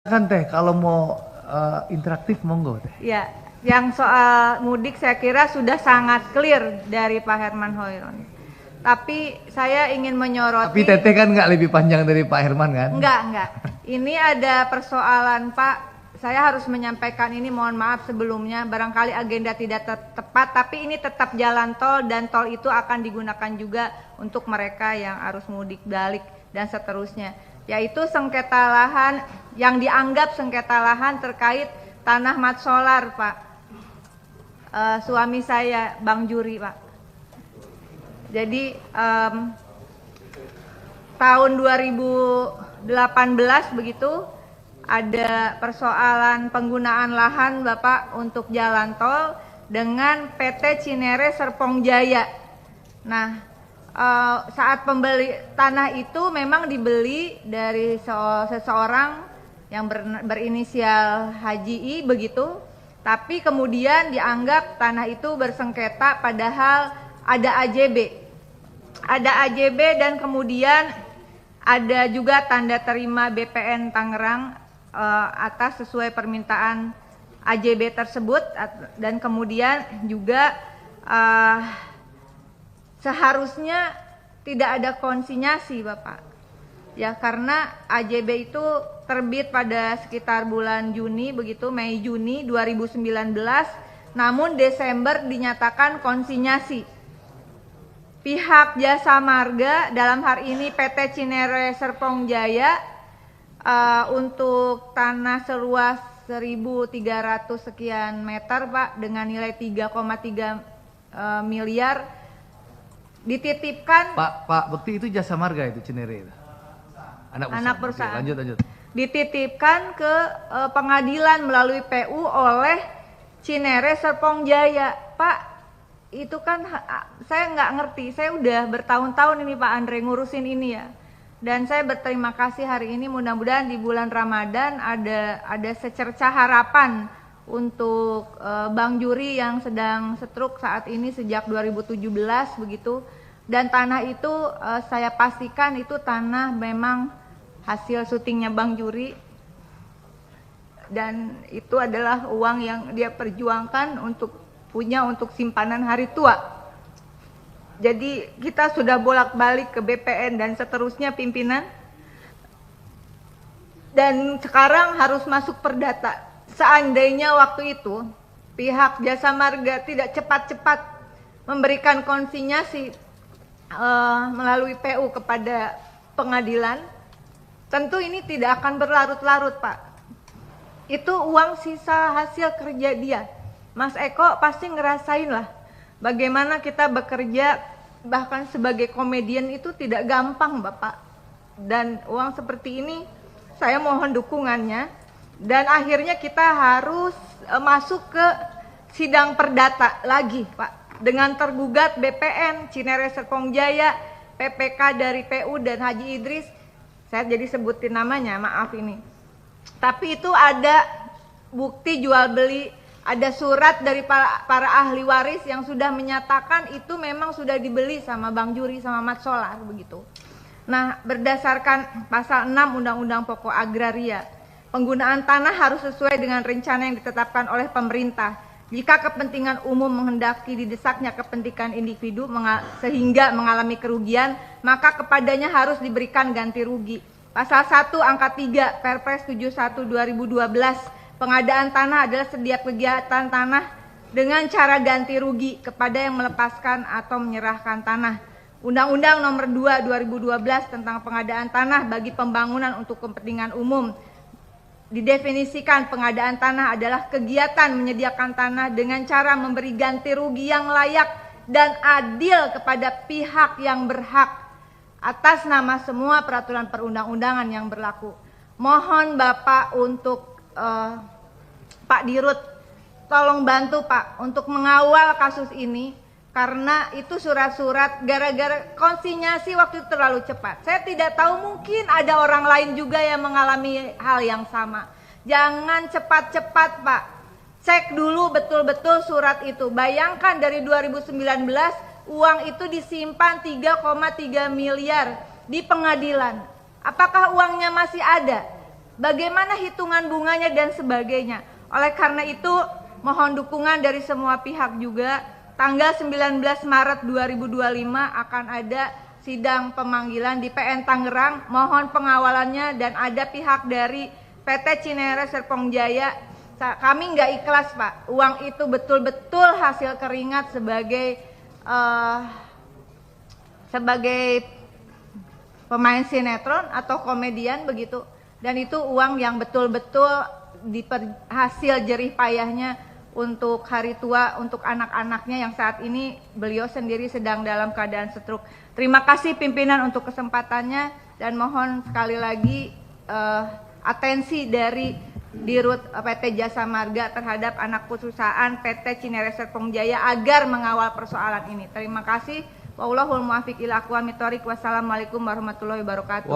Kan Teh, kalau mau interaktif monggo Teh. Ya, yang soal mudik saya kira sudah sangat clear dari Pak Herman Hoiron. Tapi saya ingin menyoroti. Tapi Teteh kan nggak lebih panjang dari Pak Herman kan? Enggak. Ini ada persoalan Pak. Saya harus menyampaikan ini, mohon maaf sebelumnya. Barangkali agenda tidak tepat, tapi ini tetap jalan tol dan tol itu akan digunakan juga untuk mereka yang arus mudik balik dan seterusnya. Yaitu sengketa lahan yang dianggap sengketa lahan terkait tanah mat solar Pak. Suami saya Bang Juri Pak. Jadi tahun 2018 begitu ada persoalan penggunaan lahan Bapak untuk jalan tol dengan PT Cinere Serpong Jaya. Nah, saat pembeli tanah itu memang dibeli dari seseorang yang berinisial Haji I begitu, tapi kemudian dianggap tanah itu bersengketa padahal ada AJB dan kemudian ada juga tanda terima BPN Tangerang atas sesuai permintaan AJB tersebut, dan kemudian juga seharusnya tidak ada konsinyasi Bapak. Ya, karena AJB itu terbit pada sekitar bulan Juni begitu, Mei Juni 2019, namun Desember dinyatakan konsinyasi. Pihak Jasa Marga dalam hari ini PT Cinere Serpong Jaya untuk tanah seluas 1.300 sekian meter Pak dengan nilai 3,3 miliar dititipkan. Pak Bekti itu Jasa Marga itu Cinere itu. Anak perusahaan. Oke, lanjut. Dititipkan ke pengadilan melalui PU oleh Cinere Serpong Jaya. Pak, itu kan saya nggak ngerti. Saya udah bertahun-tahun ini Pak Andre ngurusin ini ya. Dan saya berterima kasih hari ini, mudah-mudahan di bulan Ramadan ada secercah harapan untuk Bang Juri yang sedang stroke saat ini sejak 2017 begitu. Dan tanah itu saya pastikan itu tanah memang hasil syutingnya Bang Juri. Dan itu adalah uang yang dia perjuangkan untuk simpanan hari tua. Jadi kita sudah bolak-balik ke BPN dan seterusnya pimpinan. Dan sekarang harus masuk perdata. Seandainya waktu itu pihak Jasa Marga tidak cepat-cepat memberikan konsinyasi melalui PU kepada pengadilan, tentu ini tidak akan berlarut-larut Pak. Itu uang sisa hasil kerja dia. Mas Eko pasti ngerasain lah bagaimana kita bekerja bahkan sebagai komedian itu tidak gampang Bapak. Dan uang seperti ini saya mohon dukungannya. Dan akhirnya kita harus masuk ke sidang perdata lagi Pak. Dengan tergugat BPN, Cinere Serpong Jaya, PPK dari PU dan Haji Idris. Saya jadi sebutin namanya, maaf ini. Tapi itu ada bukti jual beli, ada surat dari para ahli waris yang sudah menyatakan itu memang sudah dibeli sama Bang Juri sama Mat Solar begitu. Nah, berdasarkan pasal 6 Undang-Undang Pokok Agraria, penggunaan tanah harus sesuai dengan rencana yang ditetapkan oleh pemerintah. Jika kepentingan umum menghendaki didesaknya kepentingan individu sehingga mengalami kerugian, maka kepadanya harus diberikan ganti rugi. Pasal 1 angka 3 Perpres 71/2012, pengadaan tanah adalah setiap kegiatan tanah dengan cara ganti rugi kepada yang melepaskan atau menyerahkan tanah. Undang-Undang Nomor 2 2012 tentang pengadaan tanah bagi pembangunan untuk kepentingan umum didefinisikan pengadaan tanah adalah kegiatan menyediakan tanah dengan cara memberi ganti rugi yang layak dan adil kepada pihak yang berhak atas nama semua peraturan perundang-undangan yang berlaku. Mohon Bapak untuk Pak Dirut tolong bantu Pak untuk mengawal kasus ini, karena itu surat-surat gara-gara konsinyasi waktu itu terlalu cepat. Saya tidak tahu, mungkin ada orang lain juga yang mengalami hal yang sama. Jangan cepat-cepat Pak. Cek dulu betul-betul surat itu. Bayangkan dari 2019 uang itu disimpan 3,3 miliar di pengadilan. Apakah uangnya masih ada? bagaimana hitungan bunganya dan sebagainya. Oleh karena itu, mohon dukungan dari semua pihak juga. Tanggal 19 Maret 2025 akan ada sidang pemanggilan di PN Tangerang. Mohon pengawalannya, dan ada pihak dari PT Cinere Serpong Jaya. Kami nggak ikhlas, Pak. Uang itu betul-betul hasil keringat sebagai pemain sinetron atau komedian begitu. Dan itu uang yang betul-betul hasil jerih payahnya untuk hari tua, untuk anak-anaknya yang saat ini beliau sendiri sedang dalam keadaan stroke. Terima kasih pimpinan untuk kesempatannya, dan mohon sekali lagi atensi dari Dirut PT Jasa Marga terhadap anak perusahaan PT Cinere Serpong Jaya agar mengawal persoalan ini. Terima kasih. Wallahul muwaffiq ila aqwamit thoriq. Wassalamualaikum warahmatullahi wabarakatuh.